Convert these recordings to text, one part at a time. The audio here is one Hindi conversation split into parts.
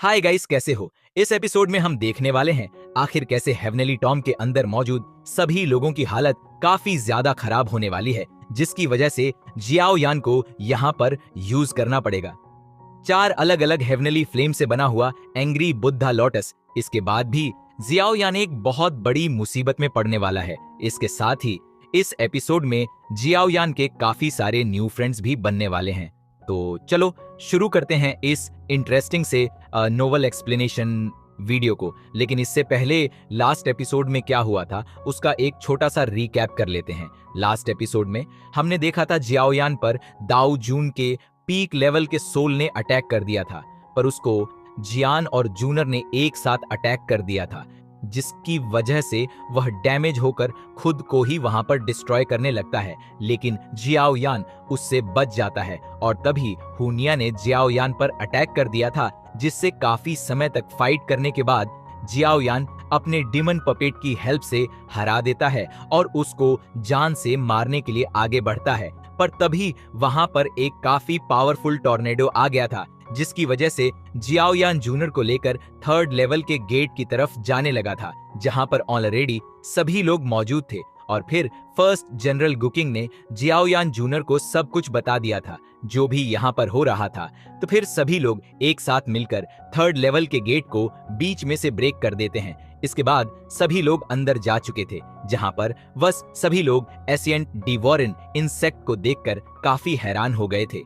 हाय गाइस, कैसे हो? इस एपिसोड में हम देखने वाले हैं आखिर कैसे हेवनली टॉम के अंदर मौजूद सभी लोगों की हालत काफी ज्यादा खराब होने वाली है, जिसकी वजह से जियाओ यान को यहाँ पर यूज करना पड़ेगा। 4 अलग अलग हेवनली फ्लेम से बना हुआ एंग्री बुद्धा लोटस। इसके बाद भी जियाओ यान एक बहुत बड़ी मुसीबत में पड़ने वाला है। इसके साथ ही इस एपिसोड में जियाओ यान के काफी सारे न्यू फ्रेंड्स भी बनने वाले हैं। तो चलो शुरू करते हैं इस इंटरेस्टिंग से नोवेल एक्सप्लेनेशन वीडियो को। लेकिन इससे पहले लास्ट एपिसोड में क्या हुआ था उसका एक छोटा सा रिकैप कर लेते हैं। लास्ट एपिसोड में हमने देखा था जियाओ यान पर दाऊ जून के पीक लेवल के सोल ने अटैक कर दिया था, पर उसको जियान और जूनर ने एक साथ अटैक कर दिया था, जिसकी वजह से वह डैमेज होकर खुद को ही वहां पर डिस्ट्रॉय करने लगता है। लेकिन जियाओ यान उससे बच जाता है और तभी हुनिया ने जियाओ यान पर अटैक कर दिया था, जिससे काफी समय तक फाइट करने के बाद जियाओ यान अपने डिमन पपेट की हेल्प से हरा देता है और उसको जान से मारने के लिए आगे बढ़ता है। पर तभी वहां पर एक काफी पावरफुल टॉर्नेडो आ गया था, जिसकी वजह से जियाओ यान जूनियर को लेकर 3rd लेवल के गेट की तरफ जाने लगा था, जहां पर ऑलरेडी सभी लोग मौजूद थे। और फिर फर्स्ट जनरल गुकिंग ने जियाओ यान जूनियर को सब कुछ बता दिया था, जो भी यहाँ पर हो रहा था। तो फिर सभी लोग एक साथ मिलकर 3rd लेवल के गेट को बीच में से ब्रेक कर देते हैं। इसके बाद सभी लोग अंदर जा चुके थे, जहां पर बस सभी लोग एशियंट डिवोरिन इंसेक्ट को देखकर काफी हैरान हो गए थे।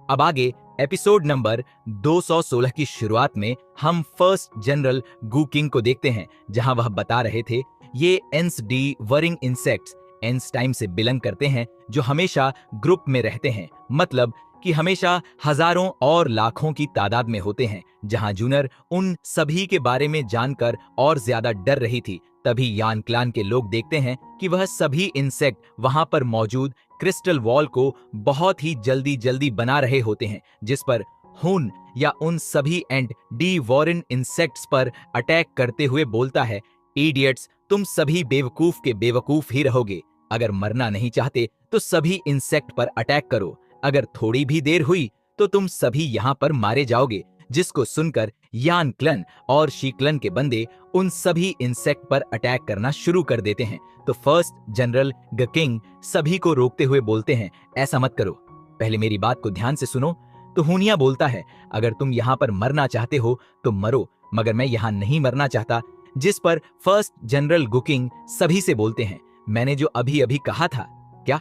अब आगे एपिसोड नंबर 216 की शुरुआत में हम फर्स्ट जनरल गुकिंग को देखते हैं, जहां वह बता रहे थे ये एंस डी वरिंग इंसेक्ट्स एंस टाइम से बिलोंग करते हैं, जो हमेशा ग्रुप में रहते हैं, मतलब कि हमेशा हजारों और लाखों की तादाद में होते हैं। जहां जूनर उन सभी के बारे में जानकर और ज्यादा डर रही थी, तभी यान क्लान के लोग देखते हैं कि वह सभी इंसेक्ट वहां पर मौजूद क्रिस्टल वॉल को बहुत ही जल्दी जल्दी बना रहे होते हैं, जिस पर हुन या उन सभी एंड डी वॉरिन इंसेक्ट्स पर अटैक करते हुए बोलता है, इडियट्स, तुम सभी बेवकूफ के बेवकूफ ही रहोगे। अगर मरना नहीं चाहते तो सभी इंसेक्ट पर अटैक करो। अगर थोड़ी भी देर हुई तो तुम सभी यहाँ पर मारे जाओगे। जिसको सुनकर यान क्लन और शीक्लन के बंदे उन सभी इंसेक्ट पर अटैक करना शुरू कर देते हैं। तो फर्स्ट जनरल गकिंग सभी को रोकते हुए बोलते हैं, ऐसा मत करो, पहले मेरी बात को ध्यान से सुनो। तो हुनिया बोलता है, अगर तुम यहाँ पर मरना चाहते हो तो मरो, मगर मैं यहाँ नहीं मरना चाहता। जिस पर फर्स्ट जनरल गुकिंग सभी से बोलते हैं, मैंने जो अभी अभी कहा था, क्या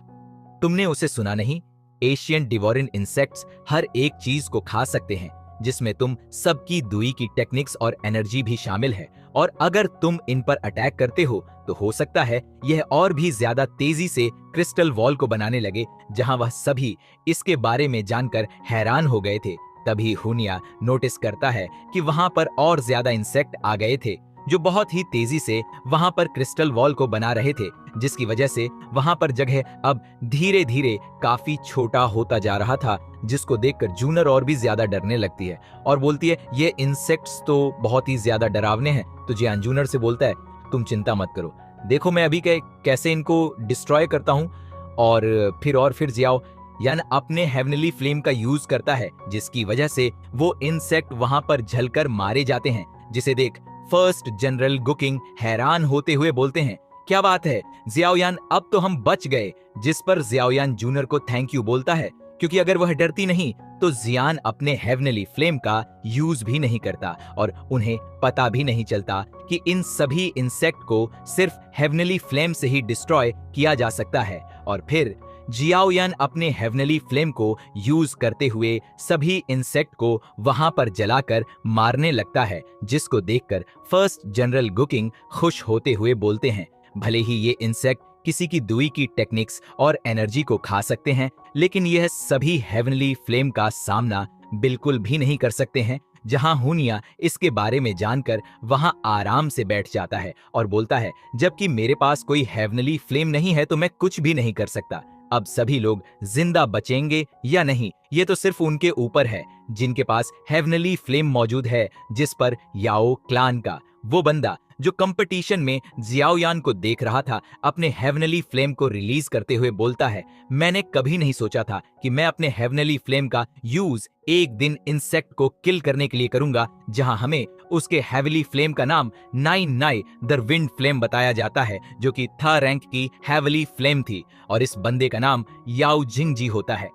तुमने उसे सुना नहीं? एशियन डिवोरिन इंसेक्ट्स हर एक चीज को खा सकते हैं, जिसमें तुम सबकी दुई की टेक्निक्स और एनर्जी भी शामिल है, और अगर तुम इन पर अटैक करते हो तो हो सकता है यह और भी ज्यादा तेजी से क्रिस्टल वॉल को बनाने लगे। जहां वह सभी इसके बारे में जानकर हैरान हो गए थे, तभी हुनिया नोटिस करता है कि वहां पर और ज्यादा इंसेक्ट आ गए थे, जो बहुत ही तेजी से वहां पर क्रिस्टल वॉल को बना रहे थे, जिसकी वजह से वहां पर जगह अब धीरे धीरे काफी छोटा होता जा रहा था, जिसको देखकर जूनर और भी ज्यादा डरने लगती है और बोलती है, ये इंसेक्ट्स तो बहुत ही ज्यादा डरावने हैं। तो जियान जूनर से बोलता है, तुम चिंता मत करो, देखो मैं अभी कैसे इनको डिस्ट्रॉय करता हूँ। और फिर जियाओ यान अपने हेवनली फ्लेम का यूज करता है, जिसकी वजह से वो इंसेक्ट वहां पर झलकर मारे जाते हैं, जिसे देख फर्स्ट जनरल गुकिंग हैरान होते हुए बोलते हैं, क्या बात है जियाओ यान, अब तो हम बच गए। जिस पर जियाओ यान जूनियर को थैंक यू बोलता है, क्योंकि अगर वह डरती नहीं तो जियान अपने हेवनली फ्लेम का यूज भी नहीं करता और उन्हें पता भी नहीं चलता कि इन सभी इंसेक्ट को सिर्फ हेवनली फ्लेम से ही डिस्ट्रॉय किया जा सकता है। और फिर जियाओ यान अपने हेवनली फ्लेम को यूज करते हुए सभी इंसेक्ट को वहां पर जलाकर मारने लगता है, जिसको देखकर फर्स्ट जनरल गुकिंग खुश होते हुए बोलते हैं, भले ही ये इंसेक्ट किसी की दुई की टेक्निक्स और एनर्जी को खा सकते हैं, लेकिन यह सभी हेवनली फ्लेम का सामना बिल्कुल भी नहीं कर सकते हैं। जहां हुनिया इसके बारे में जानकर वहां आराम से बैठ जाता है और बोलता है, जबकि मेरे पास कोई हेवनली फ्लेम नहीं है तो मैं कुछ भी नहीं कर सकता। अब सभी लोग जिंदा बचेंगे या नहीं, ये तो सिर्फ उनके ऊपर है, जिनके पास हेवनली फ्लेम मौजूद है, जिस पर याओ क्लान का वो बंदा जो कंपटीशन में जियाओयान को देख रहा था, अपने हेवनली फ्लेम को रिलीज करते हुए बोलता है, मैंने कभी नहीं सोचा था कि मैं अपने हेवनली फ्लेम का यूज एक दिन इंसेक्ट को किल करने के लिए करूंगा, जहां हमें उसके हेवनली फ्लेम का नाम नाई नाई द विंड फ्लेम बताया जाता है, जो कि थर्ड रैंक की हेवनली फ्लेम थी और इस बंदे का नाम याओ जिंग जी होता है।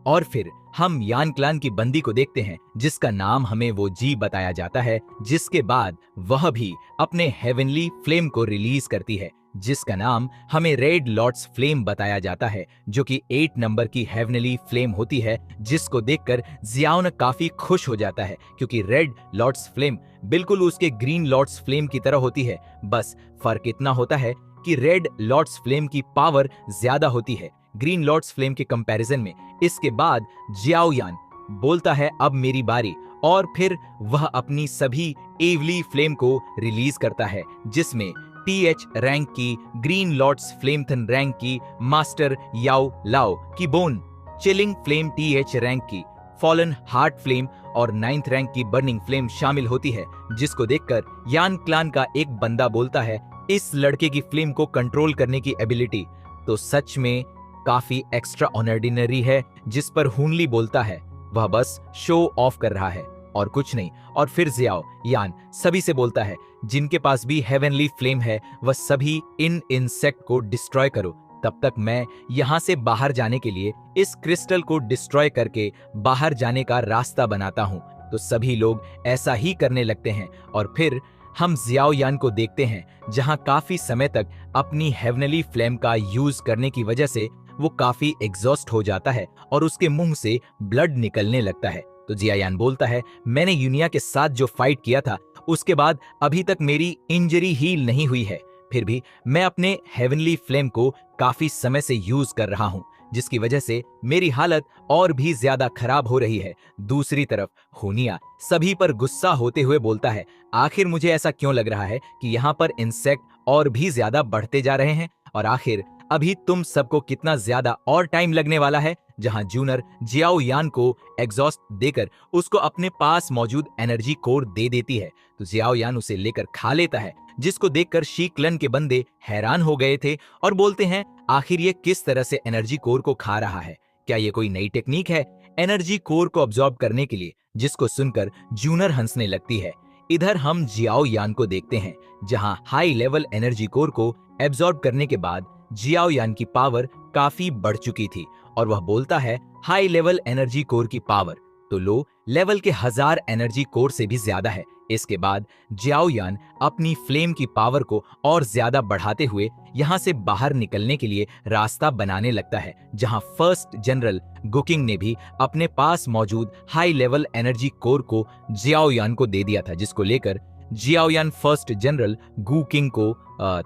और फिर हम यान क्लान की बंदी को देखते हैं, जिसका नाम हमें वो जी बताया जाता है, जिसके बाद वह भी अपने हेवनली फ्लेम को रिलीज करती है, जिसका नाम हमें रेड लॉर्ड्स फ्लेम बताया जाता है, जो कि 8 नंबर की हेवनली फ्लेम होती है, जिसको देखकर जियाओ काफी खुश हो जाता है, क्योंकि रेड लॉर्ड्स फ्लेम बिल्कुल उसके ग्रीन लॉर्ड्स फ्लेम की तरह होती है। बस फर्क इतना होता है कि रेड लॉर्ड्स फ्लेम की पावर ज्यादा होती है ग्रीन लॉर्ड्स फ्लेम के कंपैरिजन में। इसके बाद जियाओयान बोलता है, अब मेरी बारी, और फिर वह अपनी सभी एवली फ्लेम को रिलीज करता है, जिसमें टीएच रैंक की ग्रीन लॉर्ड्स फ्लेमथन रैंक की मास्टर याओ लाओ की बोन, चिलिंग फ्लेम टीएच रैंक की फॉलन हार्ट फ्लेम और 9th रैंक की बर्निंग फ्लेम शामिल होती है, जिसको देखकर यान क्लान का एक बंदा बोलता है, इस लड़के की फ्लेम को कंट्रोल करने की एबिलिटी तो सच में काफी एक्स्ट्रा ऑर्डिनरी है, जिस पर हुनली बोलता है वह बस शो ऑफ कर रहा है और कुछ नहीं। और फिर जियाओ यान सभी से बोलता है, जिनके पास भी हेवनली फ्लेम है वह सभी इन इंसेक्ट को डिस्ट्रॉय करो, तब तक मैं यहाँ से बाहर जाने के लिए इस क्रिस्टल को डिस्ट्रॉय करके बाहर जाने का रास्ता बनाता हूँ। तो सभी लोग ऐसा ही करने लगते हैं और फिर हम जियाओयान को देखते हैं, जहां काफी समय तक अपनी हेवनली फ्लेम का यूज करने की वजह से वो काफी एग्जॉस्ट हो जाता है और उसके मुंह से ब्लड निकलने लगता है। तो जियाओयान बोलता है, मैंने यूनिया के साथ जो फाइट किया था उसके बाद अभी तक मेरी इंजरी हील नहीं हुई है, फिर भी मैं अपने हेवनली फ्लेम को काफी समय से यूज कर रहा हूं, जिसकी वजह से मेरी हालत और भी ज्यादा खराब हो रही है। दूसरी तरफ हुनिया सभी पर गुस्सा होते हुए बोलता है, आखिर मुझे ऐसा क्यों लग रहा है कि यहाँ पर इंसेक्ट और भी ज्यादा बढ़ते जा रहे हैं, और आखिर अभी तुम सबको कितना ज्यादा और टाइम लगने वाला है। जहां जूनर जियाओयान को एग्जॉस्ट देकर उसको अपने पास मौजूद एनर्जी कोर दे देती है, तो जियाओयान उसे लेकर खा लेता है, जिसको देखकर शीक्लन के बंदे हैरान हो गए थे और बोलते हैं, आखिर ये किस तरह से एनर्जी कोर को खा रहा है, क्या ये कोई नई टेक्निक है एनर्जी कोर को अब्सॉर्ब करने के लिए, जिसको सुनकर जूनर हंसने लगती है। इधर हम जियाओयान को देखते हैं, जहां हाई लेवल एनर्जी कोर को एब्सॉर्ब करने के बाद जियाओयान की पावर काफी बढ़ चुकी थी और वह बोलता है, हाई लेवल एनर्जी कोर की पावर तो लो लेवल के 1000 एनर्जी कोर से भी ज्यादा है। इसके बाद जियाओयान अपनी फ्लेम की पावर को और ज्यादा बढ़ाते हुए यहाँ से बाहर निकलने के लिए रास्ता बनाने लगता है, जहां फर्स्ट जनरल गुकिंग ने भी अपने पास मौजूद हाई लेवल एनर्जी कोर को जियाओयान को दे दिया था, जिसको लेकर जियाओयान फर्स्ट जनरल गुकिंग को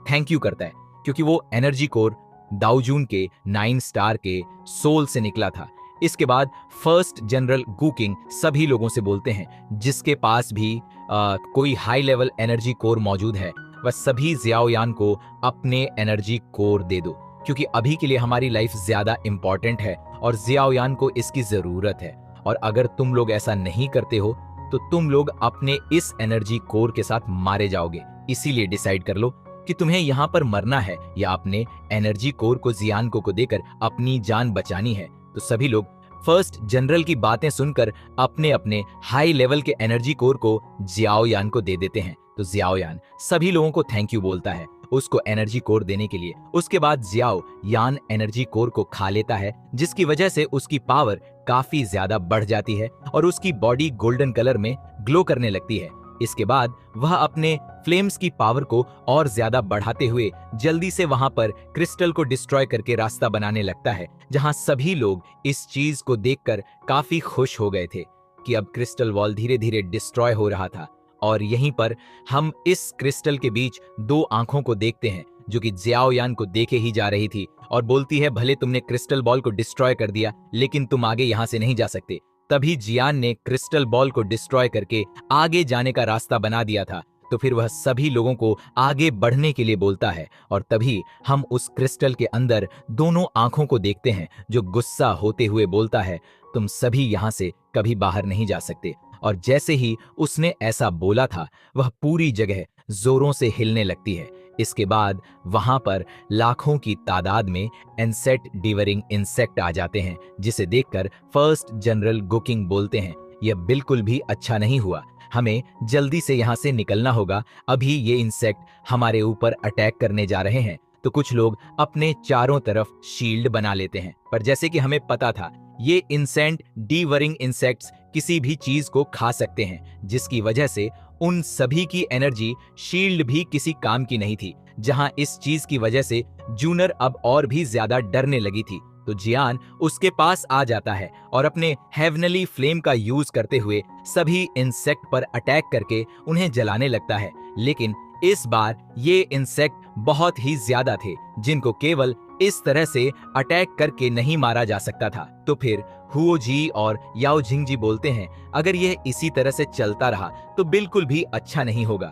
थैंक यू करता है, क्योंकि वो एनर्जी कोर दाओजून के 9 स्टार के सोल से निकला था। इसके बाद फर्स्ट जनरल गुकिंग सभी लोगों से बोलते हैं, जिसके पास भी कोई हाई लेवल एनर्जी कोर मौजूद है वह सभी जियाओयान को अपने एनर्जी कोर दे दो, क्योंकि अभी के लिए हमारी लाइफ ज्यादा इंपॉर्टेंट है और जियाओयान को इसकी जरूरत है, और अगर तुम लोग ऐसा नहीं करते हो तो तुम लोग अपने इस एनर्जी कोर के साथ मारे जाओगे। इसीलिए डिसाइड कर लो कि तुम्हें यहाँ पर मरना है या अपने एनर्जी कोर को जियान को देकर अपनी जान बचानी है। तो सभी लोग फर्स्ट जनरल की बातें सुनकर अपने अपने हाई लेवल के एनर्जी कोर को जियाओयान को दे देते हैं। तो जियाओयान सभी लोगों को थैंक यू बोलता है उसको एनर्जी कोर देने के लिए। उसके बाद जियाओयान एनर्जी कोर को खा लेता है, जिसकी वजह से उसकी पावर काफी ज्यादा बढ़ जाती है और उसकी बॉडी गोल्डन कलर में ग्लो करने लगती है। इसके बाद वह अपने फ्लेम्स की पावर को और ज्यादा बढ़ाते हुए जल्दी से वहां पर क्रिस्टल को डिस्ट्रॉय करके रास्ता बनाने लगता है, जहां सभी लोग इस चीज को देखकर काफी खुश हो गए थे कि अब क्रिस्टल वॉल धीरे धीरे डिस्ट्रॉय हो रहा था। और यहीं पर हम इस क्रिस्टल के बीच 2 आंखों को देखते हैं, जो कि जियाओयान को देखे ही जा रही थी और बोलती है, भले तुमने क्रिस्टल बॉल को डिस्ट्रॉय कर दिया लेकिन तुम आगे यहाँ से नहीं जा सकते। तभी जियान ने क्रिस्टल बॉल को डिस्ट्रॉय करके आगे जाने का रास्ता बना दिया था, तो फिर वह सभी लोगों को आगे बढ़ने के लिए बोलता है और तभी हम उस क्रिस्टल के अंदर दोनों आंखों को देखते हैं, जो गुस्सा होते हुए बोलता है, तुम सभी यहाँ से कभी बाहर नहीं जा सकते। और जैसे ही उसने ऐसा बोला था, वह पूरी जगह जोरों से हिलने लगती है। इसके बाद वहां पर लाखों की तादाद में इंसेक्ट डिवरिंग इंसेक्ट आ जाते हैं, जिसे देखकर फर्स्ट जनरल गुकिंग बोलते हैं, यह बिल्कुल भी अच्छा नहीं हुआ, हमें जल्दी से यहाँ से निकलना होगा, अभी ये इंसेक्ट हमारे ऊपर अटैक करने जा रहे हैं। तो कुछ लोग अपने चारों तरफ शील्ड बना लेते हैं, पर जैसे कि हमें पता था ये इंसेक्ट डिवरिंग इंसेक्ट्स किसी भी चीज को खा सकते हैं, जिसकी वजह से उन सभी की एनर्जी शील्ड भी किसी काम की नहीं थी। जहां इस चीज की वजह से जूनर अब और भी ज्यादा डरने लगी थी, तो जियान उसके पास आ जाता है और अपने हेवनली फ्लेम का यूज करते हुए सभी इंसेक्ट पर अटैक करके उन्हें जलाने लगता है। लेकिन इस बार ये इंसेक्ट बहुत ही ज्यादा थे, जिनको केवल इस तरह से अटैक करके नहीं मारा जा सकता था। तो फिर हुओ जी और याओ जिंग जी बोलते हैं, अगर यह इसी तरह से चलता रहा तो बिल्कुल भी अच्छा नहीं होगा।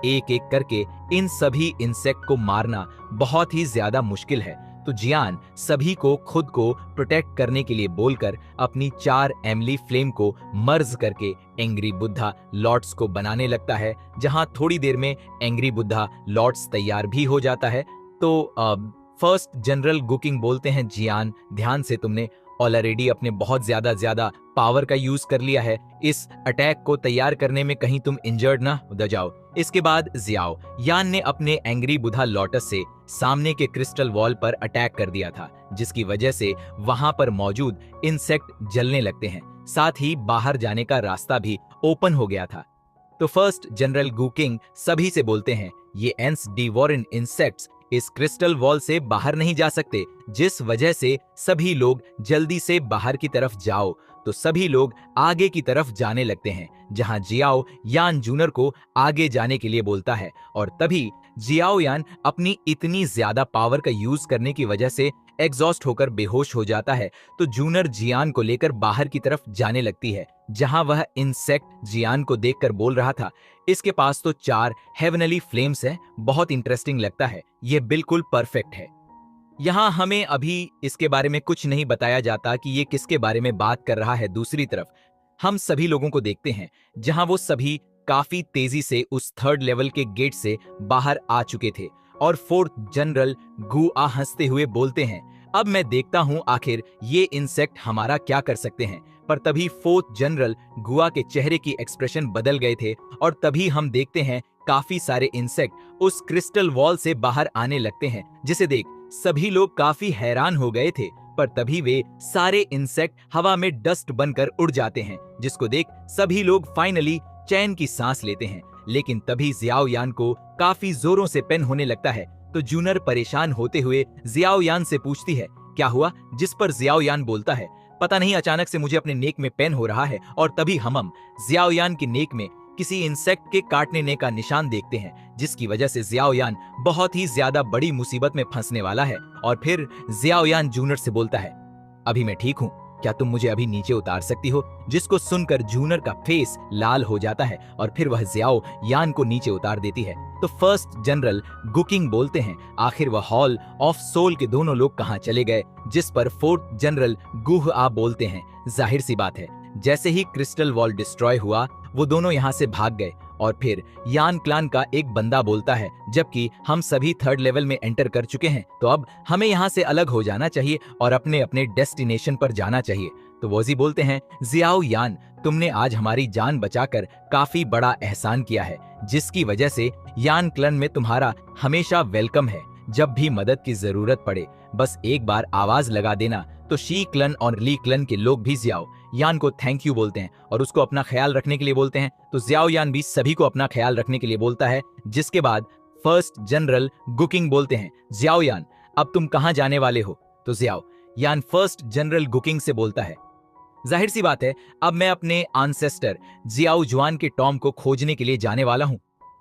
एक एक करके इन सभी इंसेक्ट को मारना बहुत ही ज्यादा मुश्किल है। तो जियान सभी को खुद को प्रोटेक्ट करने के लिए बोलकर अपनी 4 एमली फ्लेम को मर्ज करके एंग्री बुद्धा लॉर्ड्स को बनाने लगता है, जहां थोड़ी देर में एंग्री बुद्धा लॉर्ड्स तैयार भी हो जाता है। तो फर्स्ट जनरल गुकिंग बोलते हैं, जियान ध्यान से, तुमने ऑलरेडी अपने बहुत ज्यादा पावर का यूज कर लिया है, इस अटैक को तैयार करने में कहीं तुम इंजर्ड ना हो जाओ। इसके बाद जियाओ यान ने अपने एंग्री बुधा लोटस से सामने के क्रिस्टल वॉल पर अटैक कर दिया था, जिसकी वजह से वहां पर मौजूद इंसेक्ट जलने लगते हैं, साथ ही बाहर जाने का रास्ता भी ओपन हो गया था। तो फर्स्ट जनरल गुकिंग सभी से बोलते हैं, ये एंस डिवोरिन इंसेक्ट्स इस क्रिस्टल वॉल से बाहर नहीं जा सकते, जिस वजह से सभी लोग जल्दी से बाहर की तरफ जाओ। तो सभी लोग आगे की तरफ जाने लगते हैं, जहां जियाओ यान जूनर को आगे जाने के लिए बोलता है, और तभी जियाओ यान अपनी इतनी ज्यादा पावर का यूज करने की वजह से एग्जॉस्ट होकर बेहोश हो जाता है। तो जूनर जियान को लेकर बाहर की तरफ जाने लगती है, जहां वह इंसेक्ट जियान को देखकर बोल रहा था, इसके पास तो 4 हेवनली फ्लेम्स है, बहुत इंटरेस्टिंग लगता है, ये बिल्कुल परफेक्ट है। यहाँ हमें अभी इसके बारे में कुछ नहीं बताया जाता कि ये किसके बारे में बात कर रहा है। दूसरी तरफ हम सभी लोगों को देखते हैं, जहां वो सभी काफी तेजी से उस 3rd लेवल के गेट से बाहर आ चुके थे, और 4th जनरल गुआ हंसते हुए बोलते हैं, अब मैं देखता हूं आखिर ये इंसेक्ट हमारा क्या कर सकते हैं। पर तभी 4th जनरल गुआ के चेहरे की एक्सप्रेशन बदल गए थे, और तभी हम देखते हैं काफी सारे इंसेक्ट उस क्रिस्टल वॉल से बाहर आने लगते हैं, जिसे देख सभी लोग काफी हैरान हो गए थे। पर तभी वे सारे इंसेक्ट हवा में डस्ट बनकर उड़ जाते हैं, जिसको देख सभी लोग फाइनली चैन की सांस लेते हैं। लेकिन तभी जियाओ यान को काफी जोरों से पेन होने लगता है। तो जूनर परेशान होते हुए जियाओ यान से पूछती है, क्या हुआ? जिस पर जियाओ यान बोलता है, पता नहीं, अचानक से मुझे अपने नेक में पेन हो रहा है। और तभी हम जियाओ यान की नेक में किसी इंसेक्ट के काटने का निशान देखते हैं, जिसकी वजह से जियाओ यान बहुत ही ज्यादा बड़ी मुसीबत में फंसने वाला है। और फिर जियाओ यान जूनर से बोलता है, अभी मैं ठीक हूँ, क्या तुम मुझे अभी नीचे उतार सकती हो? जिसको सुनकर जूनर का फेस लाल हो जाता है, और फिर वह जियाओ यान को नीचे उतार देती है। तो फर्स्ट जनरल गुकिंग बोलते हैं, आखिर वह हॉल ऑफ सोल के दोनों लोग कहाँ चले गए? जिस पर 4th जनरल गुह आ बोलते हैं, जाहिर सी बात है, जैसे ही क्रिस्टल वॉल डिस्ट्रॉय हुआ वो दोनों यहाँ से भाग गए। और फिर यान क्लान का एक बंदा बोलता है, जबकि हम सभी 3rd लेवल में एंटर कर चुके हैं, तो अब हमें यहाँ से अलग हो जाना चाहिए और अपने अपने डेस्टिनेशन पर जाना चाहिए। तो वोजी बोलते हैं, जियाओ यान, तुमने आज हमारी जान बचाकर काफी बड़ा एहसान किया है, जिसकी वजह से यान क्लन में तुम्हारा हमेशा वेलकम है। जब भी मदद की जरूरत पड़े बस एक बार आवाज लगा देना। तो शी क्लन और ली क्लन के लोग भी जियाओ यान को थैंक यू बोलते हैं और उसको अपना ख्याल रखने के लिए बोलते हैं। तो जियाओ यान भी सभी को अपना ख्याल रखने के लिए बोलता है, जिसके बाद फर्स्ट जनरल गुकिंग बोलते हैं, जियाओ यान, अब तुम कहां जाने वाले हो? तो जियाओ यान फर्स्ट जनरल गुकिंग से बोलता है, जाहिर सी बात है, अब मैं अपने आंसेस्टर जियाओ जुआन के टॉम को खोजने के लिए जाने वाला हूं।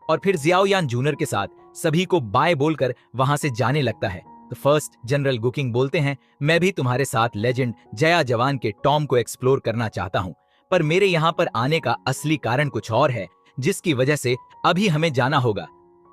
और फिर जियाओ यान जूनियर के साथ सभी को बाय बोलकर वहां से जाने लगता है। तो फर्स्ट जनरल गुकिंग बोलते हैं, मैं भी तुम्हारे साथ लेजेंड जया जवान के टॉम को एक्सप्लोर करना चाहता हूं, पर मेरे यहाँ पर आने का असली कारण कुछ और है, जिसकी वजह से अभी हमें जाना होगा।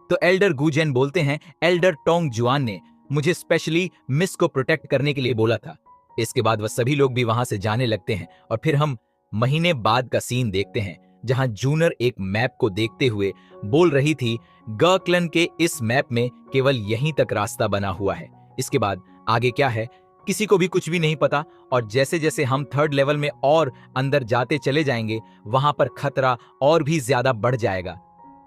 तो एल्डर गुजेन बोलते हैं, एल्डर टोंग जुआन ने मुझे स्पेशली मिस को प्रोटेक्ट करने के लिए बोला था। इसके बाद वह सभी लोग भी वहां से जाने लगते हैं और फिर हम महीने बाद का सीन देखते हैं, जहां जूनर एक मैप को देखते हुए बोल रही थी, गर्कलन के इस मैप में केवल यहीं तक रास्ता बना हुआ है। इसके बाद आगे क्या है किसी को भी कुछ भी नहीं पता, और जैसे जैसे हम थर्ड लेवल में और अंदर जाते चले जाएंगे वहां पर खतरा और भी ज्यादा बढ़ जाएगा।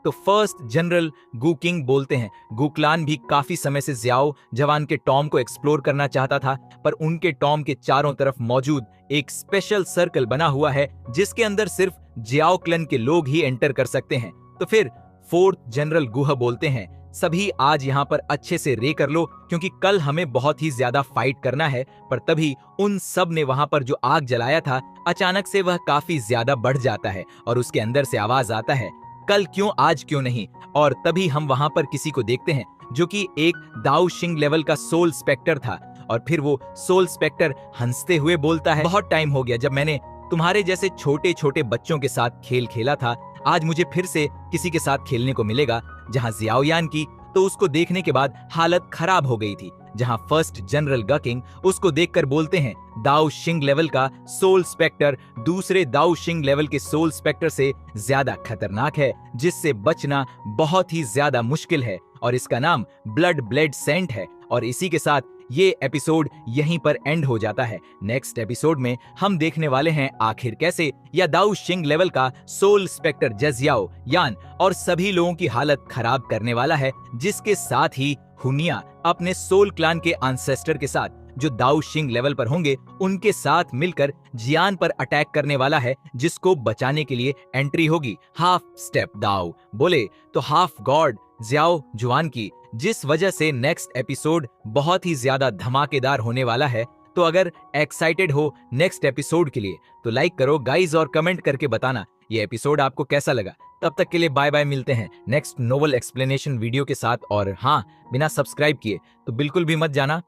तो फर्स्ट जनरल गू किंग बोलते हैं, गुकलान भी काफी समय से जियाओ जवान के टॉम को एक्सप्लोर करना चाहता था, पर उनके टॉम के चारों तरफ मौजूद एक स्पेशल सर्कल बना हुआ है जिसके अंदर सिर्फ जियाओ क्लन के लोग ही एंटर कर सकते हैं। तो फिर फोर्थ जनरल गुह बोलते हैं, सभी आज यहाँ पर अच्छे से रे कर लो क्योंकि कल हमें बहुत ही ज्यादा फाइट करना है। पर तभी उन सब ने वहां पर जो आग जलाया था अचानक से वह काफी ज्यादा बढ़ जाता है और उसके अंदर से आवाज आता है, कल क्यों आज क्यों नहीं। और तभी हम वहां पर किसी को देखते हैं जो कि एक दाऊ शिंग लेवल का सोल स्पेक्टर था, और फिर वो सोल स्पेक्टर हंसते हुए बोलता है, बहुत टाइम हो गया जब मैंने तुम्हारे जैसे छोटे छोटे बच्चों के साथ खेल खेला था, आज मुझे फिर से किसी के साथ खेलने को मिलेगा। जहां जियाओयान की तो उसको देखने के बाद हालत खराब हो गई थी, जहां फर्स्ट जनरल गकिंग उसको देखकर बोलते हैं, दाऊ शिंग लेवल का सोल स्पेक्टर दूसरे दाऊ शिंग लेवल के सोल स्पेक्टर से ज्यादा खतरनाक है, जिससे बचना बहुत ही ज्यादा मुश्किल है, और इसका नाम ब्लड ब्लेड सेंट है। और इसी के साथ ये एपिसोड यहीं पर एंड हो जाता है। नेक्स्ट एपिसोड में हम देखने वाले हैं आखिर कैसे या दाऊ शिंग लेवल का सोल स्पेक्टर जजियाओ यान और सभी लोगों की हालत खराब करने वाला है, जिसके साथ ही हुनिया अपने सोल क्लान के एंसेस्टर के साथ जो दाऊ शिंग लेवल पर होंगे उनके साथ मिलकर जियान पर अटैक करने वाला है, जिसको बचाने के लिए एंट्री होगी हाफ स्टेप दाऊ बोले तो हाफ गॉड जियाओ जुआन की, जिस वजह से नेक्स्ट एपिसोड बहुत ही ज्यादा धमाकेदार होने वाला है। तो अगर एक्साइटेड हो नेक्स्ट एपिसोड के लिए तो लाइक करो गाइज और कमेंट करके बताना ये एपिसोड आपको कैसा लगा। तब तक के लिए बाय बाय, मिलते हैं नेक्स्ट नोवेल एक्सप्लेनेशन वीडियो के साथ। और हाँ, बिना सब्सक्राइब किए तो बिल्कुल भी मत जाना,